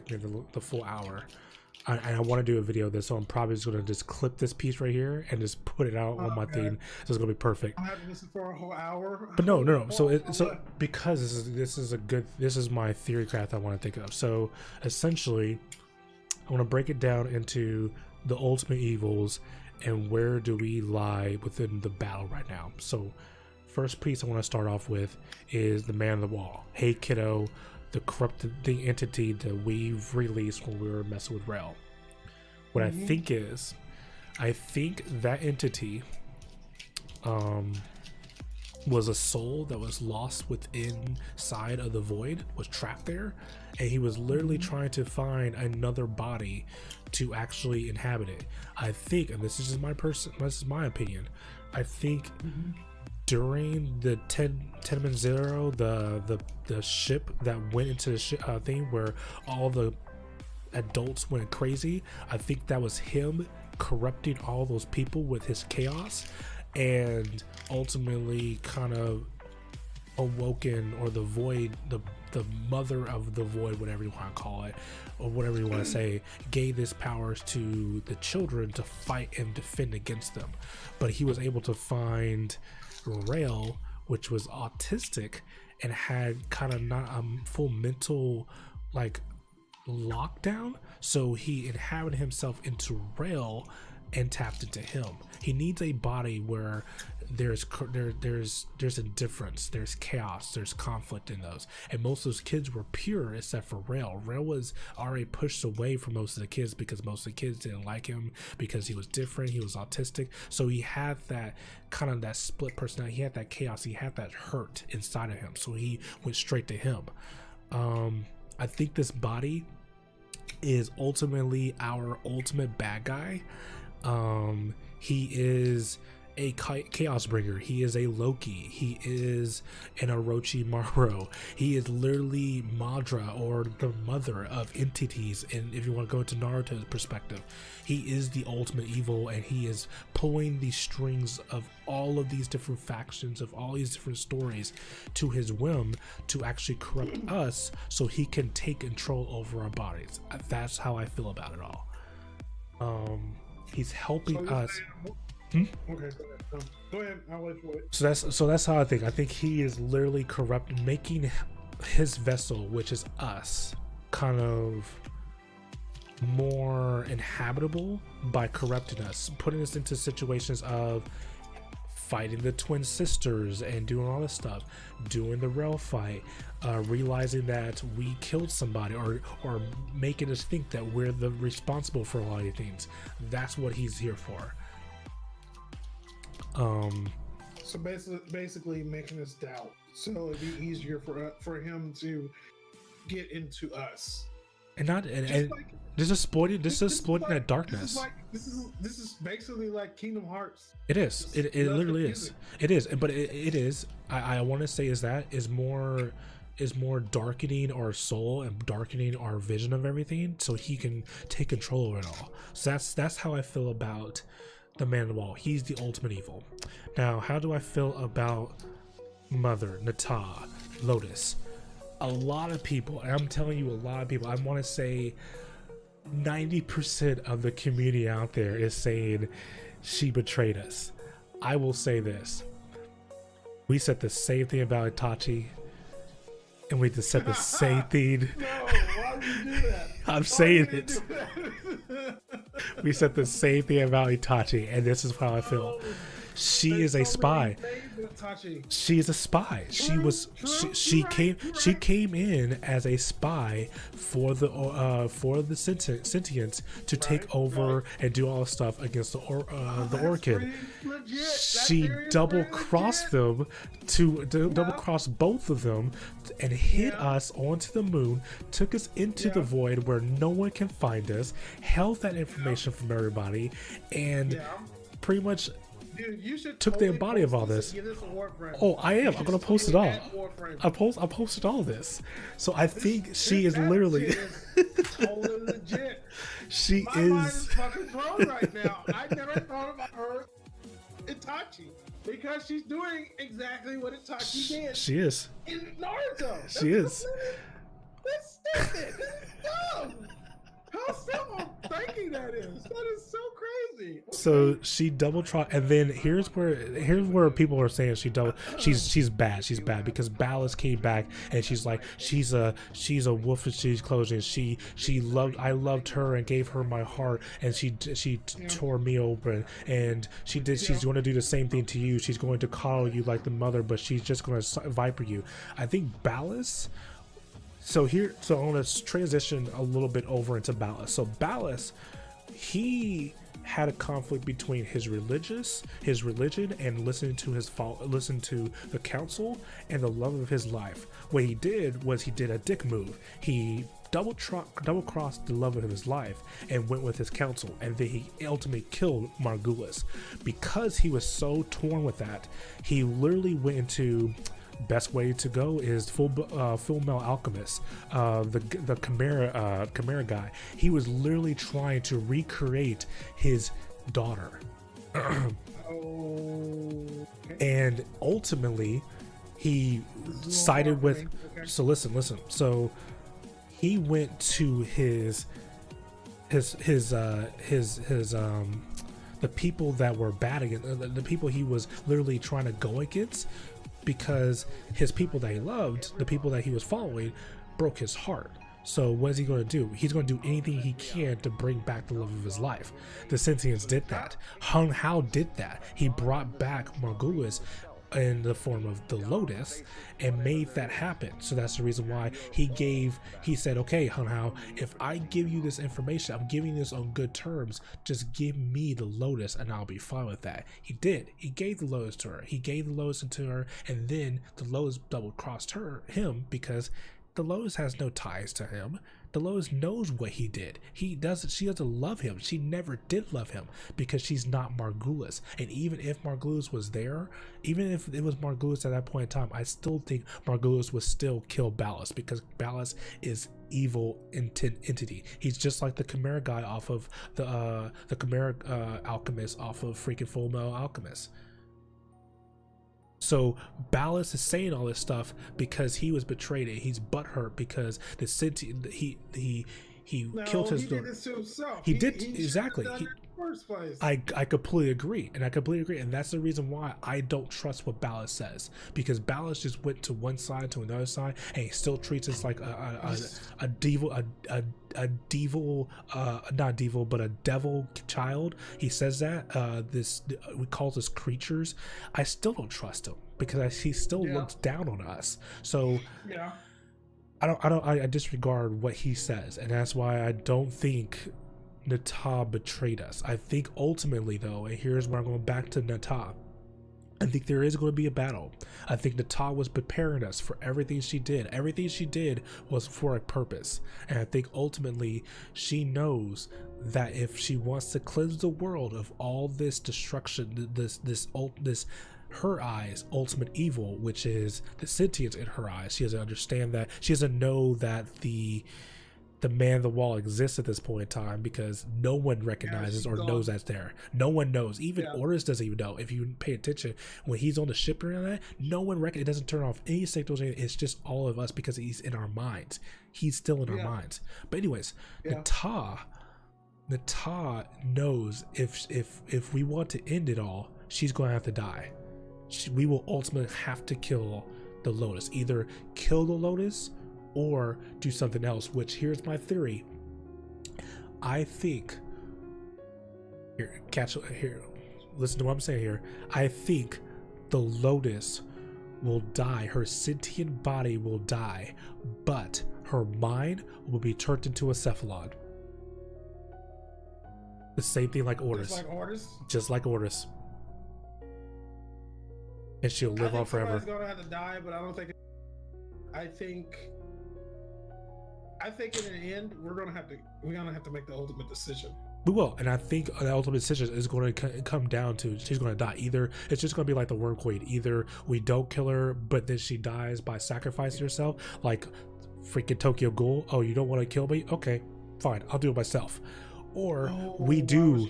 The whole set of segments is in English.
take me the full hour. I want to do a video of this, so I'm probably just going to just clip this piece right here and just put it out on my thing. So it's going to be perfect. I have to listen for a whole hour. But no. So because this is my theory craft I want to think of. So essentially, I want to break it down into the ultimate evils and where do we lie within the battle right now. So first piece I want to start off with is the man on the wall. Hey kiddo, the entity that we've released when we were messing with Rel. What I think that entity was a soul that was lost inside of the void, was trapped there, and he was literally trying to find another body to actually inhabit it. I think, and this is my opinion, I think during the Tenement Zero, the ship that went into the thing where all the adults went crazy, I think that was him corrupting all those people with his chaos, and ultimately kind of awoken, or the void, the mother of the void, whatever you want to call it, or whatever you want to say, gave this powers to the children to fight and defend against them. But he was able to find Rail, which was autistic and had kind of not a full mental like lockdown, so he inhabited himself into Rail and tapped into him. He needs a body where there's indifference, there's chaos, there's conflict in those, and most of those kids were pure except for Rail. Rail was already pushed away from most of the kids because most of the kids didn't like him because he was different, he was autistic, so he had that kind of that split personality, he had that chaos, he had that hurt inside of him, so he went straight to him. I think this body is ultimately our ultimate bad guy. He is a chaos bringer, he is a Loki, he is an Orochimaru, he is literally Madra, or the mother of entities, and if you want to go into Naruto's perspective, he is the ultimate evil, and he is pulling the strings of all of these different factions, of all these different stories to his whim to actually corrupt us so he can take control over our bodies. That's how I feel about it all. He's helping us. Okay, go ahead. I'll wait for it. So that's how I think. I think he is literally making his vessel, which is us, kind of more inhabitable by corrupting us, putting us into situations of fighting the twin sisters and doing all this stuff, doing the rail fight, realizing that we killed somebody, or making us think that we're the responsible for a lot of things. That's what he's here for. So basically making us doubt, so it'd be easier for him to get into us. And not and like, this is exploiting that darkness. This is basically like Kingdom Hearts. It is. It literally is. It is. But it is. I want to say is more darkening our soul and darkening our vision of everything, so he can take control of it all. So that's how I feel about the man on the wall. He's the ultimate evil. Now, how do I feel about Mother, Nata, Lotus? A lot of people, and I'm telling you, a lot of people, I want to say 90% of the community out there is saying she betrayed us. I will say this. We said the same thing about Itachi, and we just said the same thing. No, why would you do that? I'm saying it. We said the same thing about Itachi, and this is how I feel. She is a spy. She is a spy. She came in as a spy for the sentients to take over and do all the stuff against the Orchid. She double crossed them to double cross both of them and hid us onto the moon, took us into the void where no one can find us, held that information from everybody, and pretty much took the body of all this. Oh, I am. I'm gonna post it all. I posted all this. So I think she is literally. Totally legit. She My mind is fucking blown right now. I never thought about her, Itachi, because she's doing exactly what Itachi did. She is. In Naruto. She is. That's stupid. That's dumb. that is. That is so crazy. Okay. So she double trot, and then here's where people are saying she's bad because Ballas came back and she's like she's a wolf in sheep's clothing. I loved her and gave her my heart, and she tore me open, and she's going to do the same thing to you. She's going to coddle you like the mother, but she's just going to viper you. I think Ballas. So I want to transition a little bit over into Ballas. So Ballas, he had a conflict between his religion, and listening to the council and the love of his life. What he did was he did a dick move. He double crossed the love of his life and went with his counsel, and then he ultimately killed Margulis. Because he was so torn with that, he literally went into best way to go is full metal alchemist, the Chimera guy. He was literally trying to recreate his daughter. And ultimately he sided with so listen so he went to his the people that were bad against, the people he was literally trying to go against, because his people that he loved, the people that he was following, broke his heart. So what is he going to do? He's going to do anything he can to bring back the love of his life. The Sentients did that. Hung Hao did that. He brought back Margulis in the form of the Lotus and made that happen. So that's the reason why he said, okay, Hung Hao, if I give you this information, I'm giving this on good terms, just give me the Lotus and I'll be fine with that. He did. He gave the Lotus to her. He gave the Lotus to her, and then the Lotus double crossed him because the Lotus has no ties to him. The Lotus knows what he did. She doesn't love him. She never did love him because she's not Margulis. And even if Margulis was there, even if it was Margulis at that point in time, I still think Margulis would still kill Ballas, because Ballas is evil entity. He's just like the Chimera guy off of the Chimera alchemist off of freaking Full Metal Alchemist. So Ballas is saying all this stuff because he was betrayed, and he's butthurt because the sentient he killed his daughter. Did this to himself. He did exactly. First place. I completely agree, and that's the reason why I don't trust what Ballas says, because Ballas just went to one side to another side, and he still treats us like a devil child. He says that we call this creatures. I still don't trust him because he still looks down on us. So yeah, I disregard what he says, and that's why I don't think Nata betrayed us. I think ultimately, though, and here's where I'm going back to Nata, I think there is going to be a battle. I think Nata was preparing us for everything she did. Everything she did was for a purpose, and I think ultimately she knows that if she wants to cleanse the world of all this destruction, this her eyes ultimate evil, which is the sentience in her eyes, she doesn't understand that. She doesn't know that the man the wall exists at this point in time, because no one recognizes or knows that's there. No one knows. Even Orders doesn't even know. If you pay attention, when he's on the ship and that, no one it doesn't turn off any signals. It's just all of us, because he's in our minds. He's still in our minds. But anyways, Nata knows if we want to end it all, she's going to have to die. We will ultimately have to kill the Lotus. Either kill the Lotus or do something else, which here's my theory. I think listen to what I'm saying here. I think the Lotus will die, her sentient body will die, but her mind will be turned into a cephalon. The same thing like Orders. Just like Orders. And she'll live on forever. Somebody's gonna have to die, but I don't think I think in the end we're gonna have to make the ultimate decision. We will, and I think the ultimate decision is going to come down to she's going to die. Either it's just going to be like the Worm Queen. Either we don't kill her, but then she dies by sacrificing herself, like freaking Tokyo Ghoul. Oh, you don't want to kill me? Okay, fine, I'll do it myself. Or we do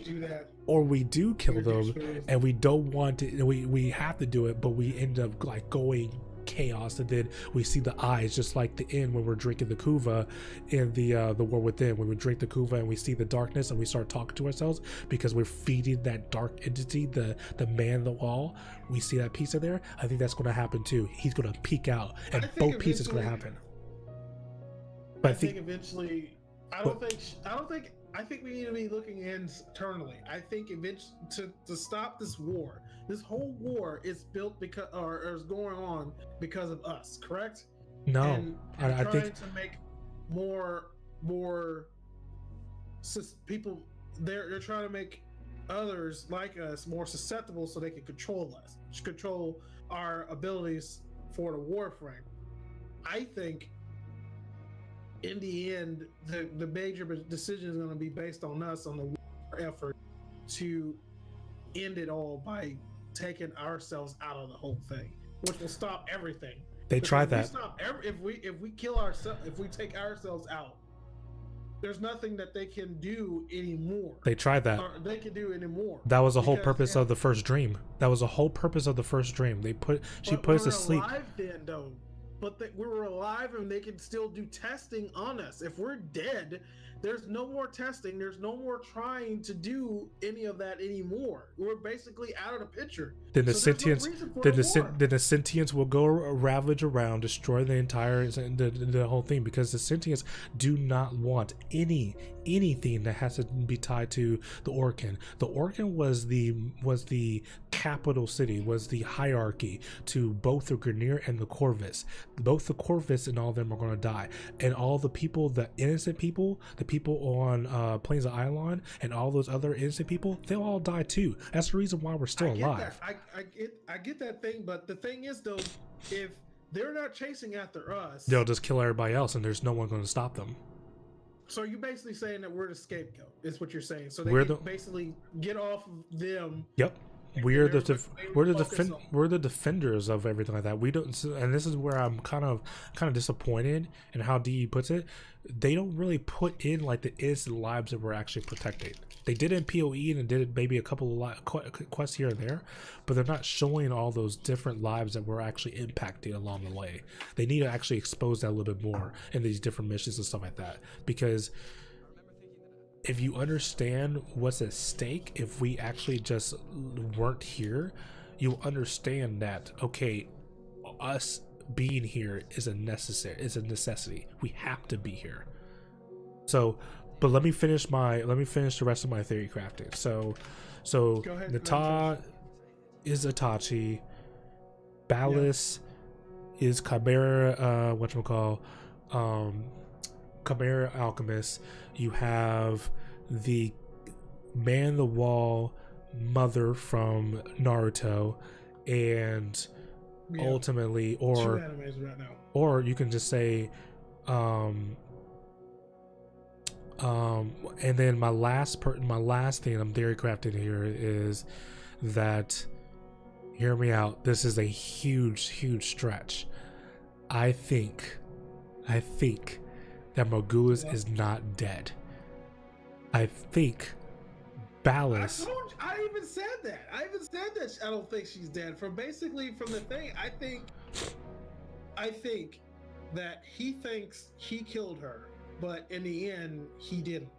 kill them, and we don't want to. We have to do it, but we end up like going chaos, and then we see the eyes, just like the end when we're drinking the kuva in the War Within, when we drink the kuva and we see the darkness and we start talking to ourselves because we're feeding that dark entity, the man in the wall. We see that piece in there. I think that's going to happen too. He's going to peek out, and both pieces going to happen. But I think eventually, I think we need to be looking internally. I think eventually to stop this war. This whole war is built because, or is going on because of us. Correct? No, and I trying think to make more people. They're trying to make others like us more susceptible so they can control us, control our abilities for the Warframe. I think in the end, the major decision is going to be based on us, on the war effort to end it all by taking ourselves out of the whole thing, which will stop everything. They tried that. If we kill ourselves, if we take ourselves out, there's nothing that they can do anymore. They tried that. Or they can do anymore. That was the whole purpose of the first dream. That was the whole purpose of the first dream. She put us to sleep. Alive then, though. But we were alive, and they can still do testing on us. If we're dead, there's no more testing. There's no more trying to do any of that anymore. We're basically out of the picture. Then the sentience, then the sentience will go ravage around, destroy the entire the whole thing, because the sentience do not want anything that has to be tied to the Orcan. The Orcan was the capital city, was the hierarchy to both the Grineer and the Corvus. Both the Corvus and all of them are going to die, and all the people, the innocent people, the people on Plains of Ilon, and all those other innocent people, they'll all die too. That's the reason why we're still alive. I get that thing, but the thing is, though, if they're not chasing after us, they'll just kill everybody else, and there's no one going to stop them. So you're basically saying that we're the scapegoat, is what you're saying. So they can basically get off of them. Yep. We're the defenders of everything like that. We don't, and this is where I'm kind of disappointed in how DE puts it. They don't really put in like the innocent lives that we're actually protecting. They did in PoE and did maybe a couple of quests here and there, but they're not showing all those different lives that we're actually impacting along the way. They need to actually expose that a little bit more in these different missions and stuff like that, because if you understand what's at stake, if we actually just weren't here, you'll understand that, okay, us being here is a necessity. We have to be here. So, but let me finish the rest of my theory crafting. So Nata is Itachi, Ballas is Chimera, Chimera Alchemist. You have the man in the wall mother from Naruto, and ultimately, or right now. Or you can just say and then my last thing I'm theory crafting here is that, hear me out, this is a huge stretch. I think that Morgulus is not dead. I think Ballas. I even said that. I don't think she's dead. From the thing, I think that he thinks he killed her, but in the end, he didn't.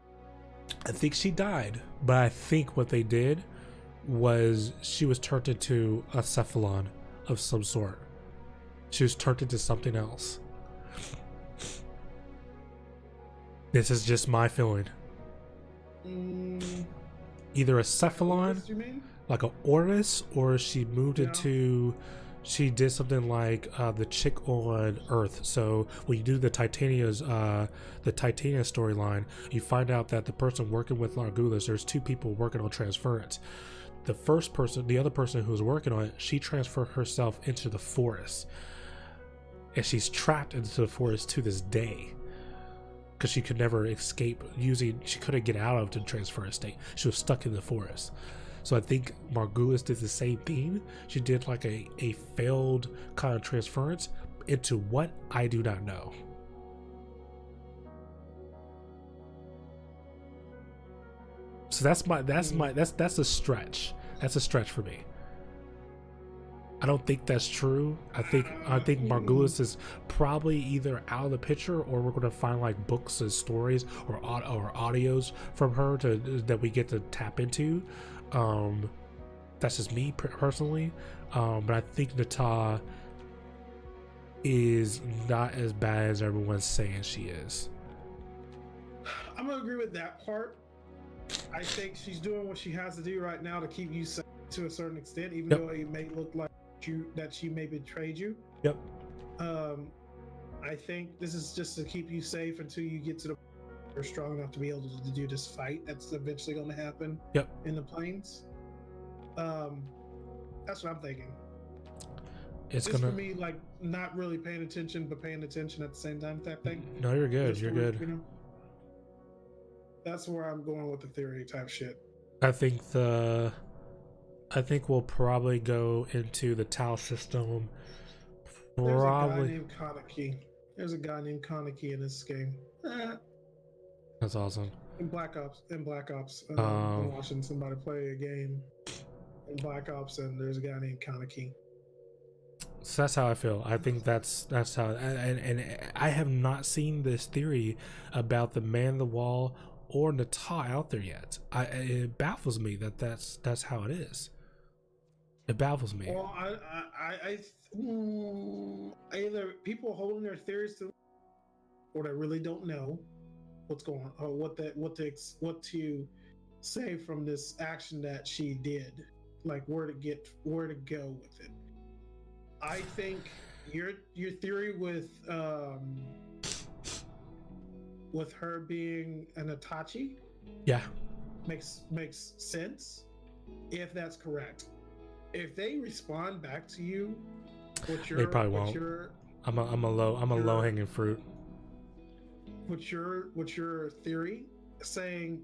I think she died, but I think what they did was she was turned into a cephalon of some sort. She was turned into something else. This is just my feeling. Either a cephalon, like a Oris, or she moved into, she did something like the chick on Earth. So when you do the Titania storyline, you find out that the person working with Morgulus, there's two people working on transference. The other person who's working on it, she transferred herself into the forest, and she's trapped into the forest to this day, because she could never escape she couldn't get out of the transfer state. She was stuck in the forest. So I think Morgulus did the same thing. She did like a failed kind of transference into what, I do not know. So that's a stretch. That's a stretch for me. I don't think that's true. I think Margulis is probably either out of the picture, or we're gonna find like books and stories or audios from her that we get to tap into. That's just me personally. But I think Nata is not as bad as everyone's saying she is. I'm gonna agree with that part. I think she's doing what she has to do right now to keep you safe to a certain extent, even Yep. though it may look like that she may betrayed you. Yep. I think this is just to keep you safe until you get to the you're strong enough to be able to do this fight that's eventually going to happen. Yep. In the plains. That's what I'm thinking. It's Just gonna for me, like not really paying attention but paying attention at the same time type thing. No, you're good. Just You're for, good. you know, that's where I'm going with the theory type shit. I think we'll probably go into the Tau system. Probably. There's a guy named Kaneki in this game. That's awesome. In Black Ops. I'm watching somebody play a game in Black Ops, and there's a guy named Kaneki. So that's how I feel. I think that's how. And I have not seen this theory about the Man the Wall or Nata out there yet. It baffles me that's how it is. It baffles me. Well, either people holding their theories to, or they really don't know what's going on, or what to say from this action that she did, like where to go with it. I think your theory with her being an Itachi, Yeah, makes sense if that's correct. If they respond back to you, they probably won't. I'm a low hanging fruit. What's your theory saying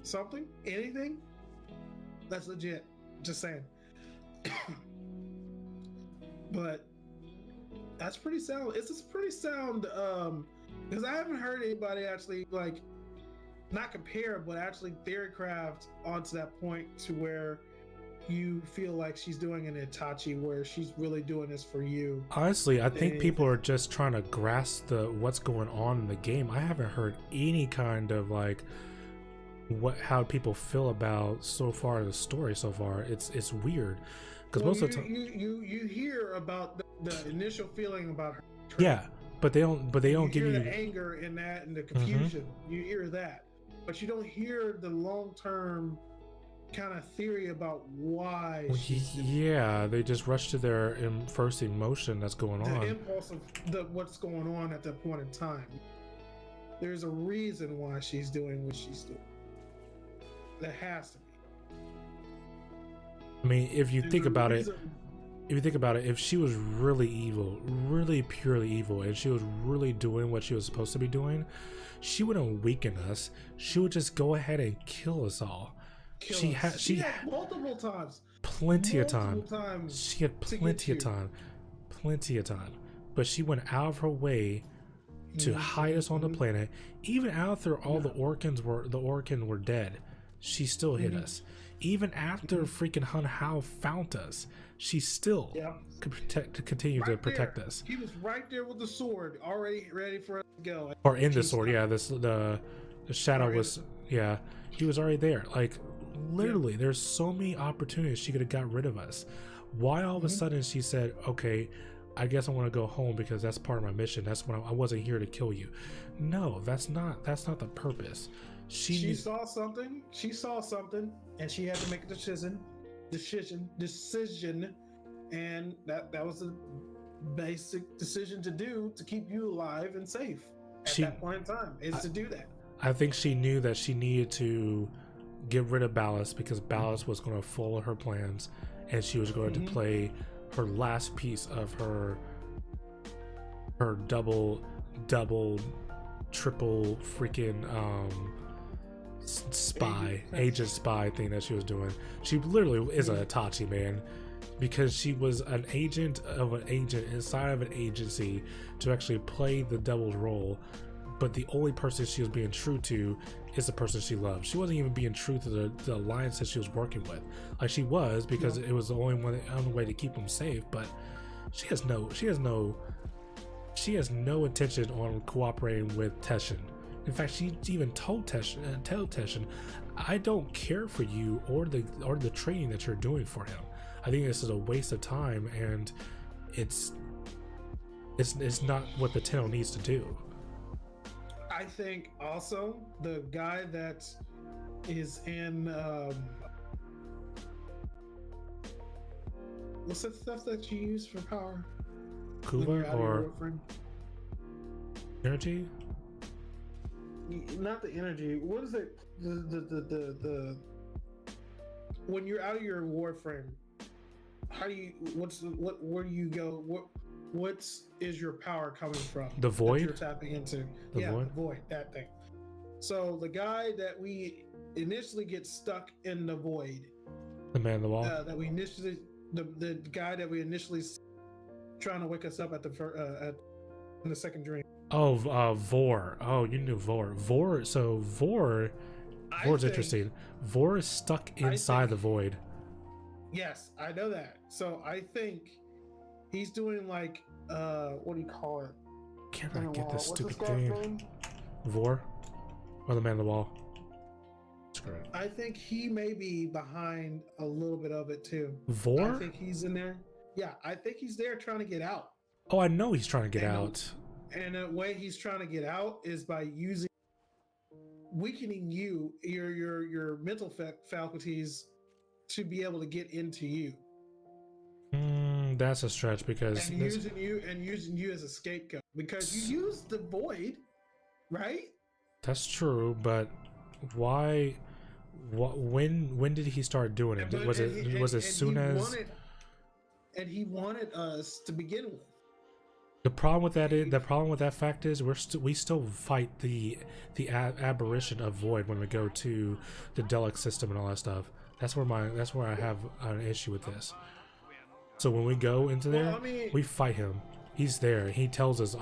something, anything? That's legit. Just saying. But that's pretty sound. It's just pretty sound. Because I haven't heard anybody actually like not compare, but actually theory craft onto that point to where you feel like she's doing an Itachi, where she's really doing this for you. Honestly, I think people are just trying to grasp what's going on in the game. I haven't heard any kind of like how people feel about so far the story so far. It's weird because most of the time you hear about the initial feeling about her. Yeah, but they don't give you the anger in that and the confusion. You hear that, but you don't hear the long-term kind of theory about why. Yeah, they just rush to their first emotion that's going on. The impulse of what's going on at that point in time. There's a reason why she's doing what she's doing. There has to be. I mean, if you think about it, if she was really evil, really purely evil, and she was really doing what she was supposed to be doing, she wouldn't weaken us. She would just go ahead and kill us all. She had multiple times. Plenty of time. She had plenty of time. But she went out of her way to hide us on the planet. Even after all the Orcans were dead, she still hit us. Even after freaking Hun Hao found us, she still could continue to protect us. He was right there with the sword, already ready for us to go. Or in the sword, yeah. The shadow was, yeah. He was already there. Like, literally, there's so many opportunities she could have got rid of us. Why all of a sudden she said, "Okay, I guess I want to go home because that's part of my mission. That's when I wasn't here to kill you." No, that's not the purpose. She saw something. She saw something, and she had to make a decision, and that was the basic decision to do to keep you alive and safe at that point in time. To do that. I think she knew that she needed to get rid of Ballast because Ballast was going to follow her plans, and she was going to play her last piece of her double, triple freaking agent spy thing that she was doing. She literally is a Itachi, man, because she was an agent of an agent inside of an agency to actually play the devil's role. but the only person she was being true to is the person she loves. She wasn't even being true to the alliance that she was working with. Like she was, because it was the only way to keep them safe. But she has no intention on cooperating with Teshin. In fact, she even told Teshin, I don't care for you or the training that you're doing for him. I think this is a waste of time, and it's not what the Tenno needs to do. I think also the guy that is in what's that stuff that you use for power? Kuva or energy? Not the energy. What is it? The when you're out of your Warframe, how do you? Where do you go? What is your power coming from? The void you're tapping into. The void? The void. That thing. So the guy that we initially get stuck in the void, the man in the wall. That we initially the guy that we initially trying to wake us up at in the second dream. Oh, Vor. Oh, you knew Vor. Vor's interesting. Vor is stuck inside the void. Yes, I know that. So I think he's doing like what do you call it? Can I get this stupid thing? Vor? Or the man in the wall? Screw it. I think he may be behind a little bit of it too. Vor? I think he's in there. Yeah, I think he's there trying to get out. Oh, I know he's trying to get out. And the way he's trying to get out is by weakening your mental faculties to be able to get into you. That's a stretch because using you as a scapegoat because you used the void, right? That's true, but why? When did he start doing it? Was it as soon as? And he wanted us to begin with. The problem with that fact is we still fight the aberration of void when we go to the Delic system and all that stuff. That's where I have an issue with this. So when we go into there, we fight him. He's there. He tells us,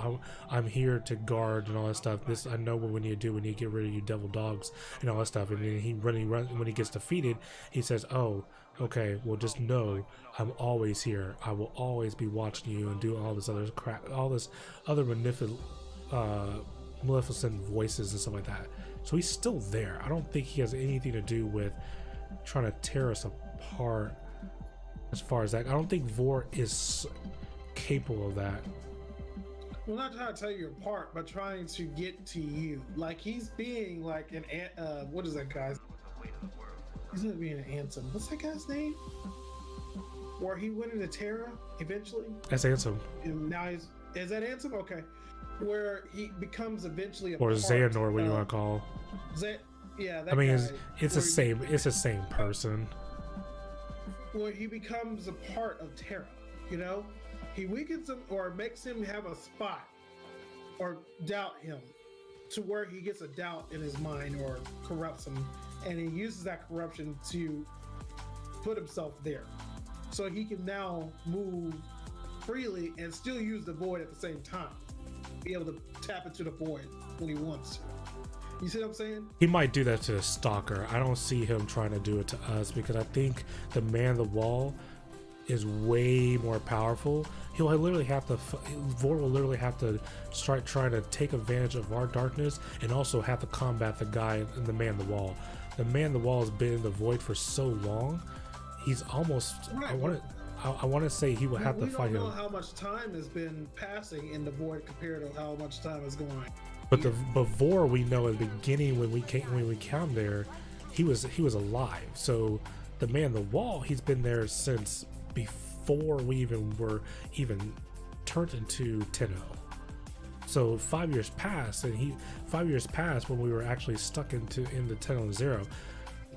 "I'm here to guard and all that stuff. This I know what we need to do. We need to get rid of you devil dogs and all that stuff." And then when he gets defeated, he says, "Oh, okay. Well, just know I'm always here. I will always be watching you and do all this other crap, all this other maleficent voices and stuff like that." So he's still there. I don't think he has anything to do with trying to tear us apart. As far as that, I don't think Vor is capable of that. Well, not trying to tear you apart, but trying to get to you. Like he's being like an what is that guy's? He's not being an Ansem. What's that guy's name? Where he went into Terra eventually. That's Ansem. And now is that Ansem? Okay. Where he becomes eventually a or Xehanort, what you want to call. Yeah, that I mean, guy, it's the same. It's the same person. Where he becomes a part of Terra, you know, he weakens him or makes him have a spot or doubt him to where he gets a doubt in his mind or corrupts him, and he uses that corruption to put himself there, so he can now move freely and still use the void at the same time, be able to tap into the void when he wants to. You see what I'm saying? He might do that to the stalker. I don't see him trying to do it to us because I think the man of the wall is way more powerful. He'll literally have to, Vor will literally have to start trying to take advantage of our darkness and also have to combat the guy in the man of the wall. The man of the wall has been in the void for so long. He's almost, right. I want to say he will have to fight him. We don't know how much time has been passing in the void compared to how much time is going. But Vor, we know at the beginning when we came there, he was alive. So the man on the wall, he's been there since before we were turned into Tenno. So 5 years passed, and 5 years passed when we were actually stuck in the Tenno Zero.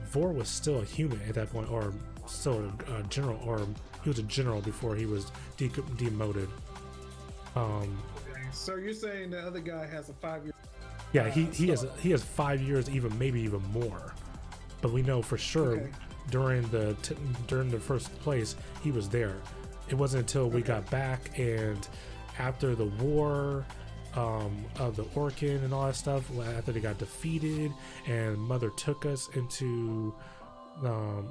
Vor was still a human at that point, or still a general, or he was a general before he was demoted. So you're saying the other guy has a 5 year? Yeah, he has 5 years, maybe even more. But we know for sure during the first place he was there. It wasn't until we got back and after the war of the Orkin and all that stuff after they got defeated, and Mother took us into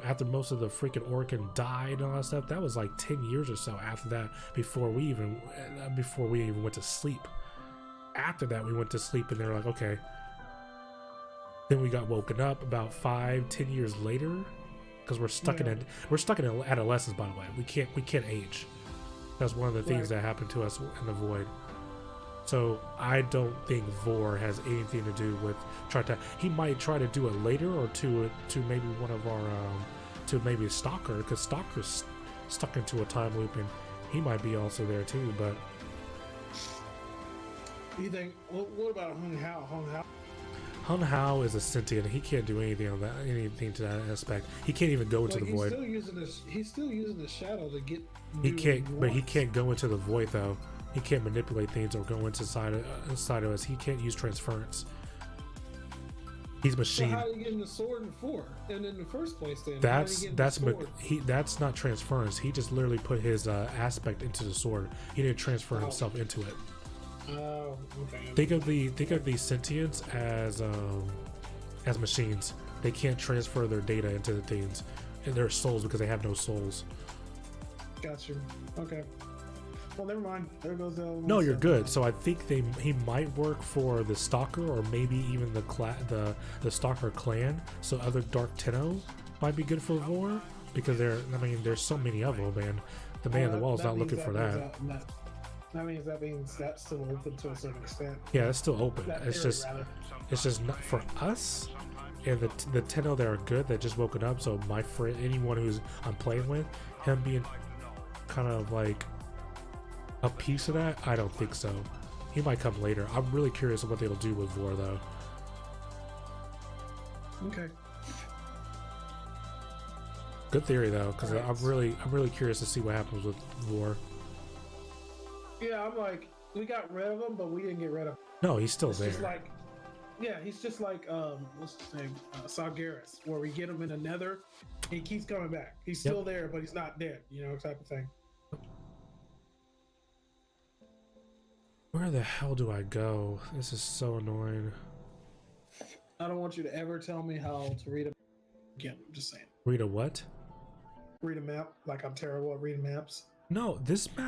after most of the freaking Orkin died and all that stuff. That was like 10 years or so after that, before we even went to sleep. After that, we went to sleep, and they're like, okay. Then we got woken up about 5-10 years later, because we're stuck in adolescence. By the way, we can't age. That's one of the things that happened to us in the void. So I don't think Vor has anything to do with he might try to do it later, or to maybe one of our to maybe a Stalker, because Stalker's stuck into a time loop, and he might be also there too. But you think? What about Hung Hao? Hun Hao is a sentient. He can't do anything on that, anything to that aspect. He can't even go into the void. He's still using the shadow to get. He can't, but he can't go into the void though. He can't manipulate things or go inside of us. He can't use transference. He's machine. So how are you getting the sword in the first place? Then that's not transference. He just literally put his aspect into the sword. He didn't transfer himself into it. Oh, okay. Think of these sentients as machines. They can't transfer their data into the things and their souls, because they have no souls. Got you. Okay. Well, never mind. There goes the. No, you're good. So I think he might work for the Stalker, or maybe even the Stalker clan. So other Dark Tenno might be good for Vor, because there's so many of them, man. The man on the wall is not looking for that. That means that's still open to a certain extent. Yeah, it's still open. It's just not for us. And the Tenno that are good, that just woken up. So my friend, anyone who's I'm playing with, him being kind of like a piece of that, I don't think so. He might come later. I'm really curious of what they'll do with Vor though. Okay. Good theory though, because I'm really curious to see what happens with Vor. Yeah, I'm like, we got rid of him, but we didn't get rid of him. No, he's still there. He's just like what's his name, Sargeras, where we get him in the Nether, he keeps coming back. He's still there, but he's not dead, type of thing. Where the hell do I go? This is so annoying. I don't want you to ever tell me how to read a again. I'm just saying. Read a what? Read a map. Like, I'm terrible at reading maps. No, this map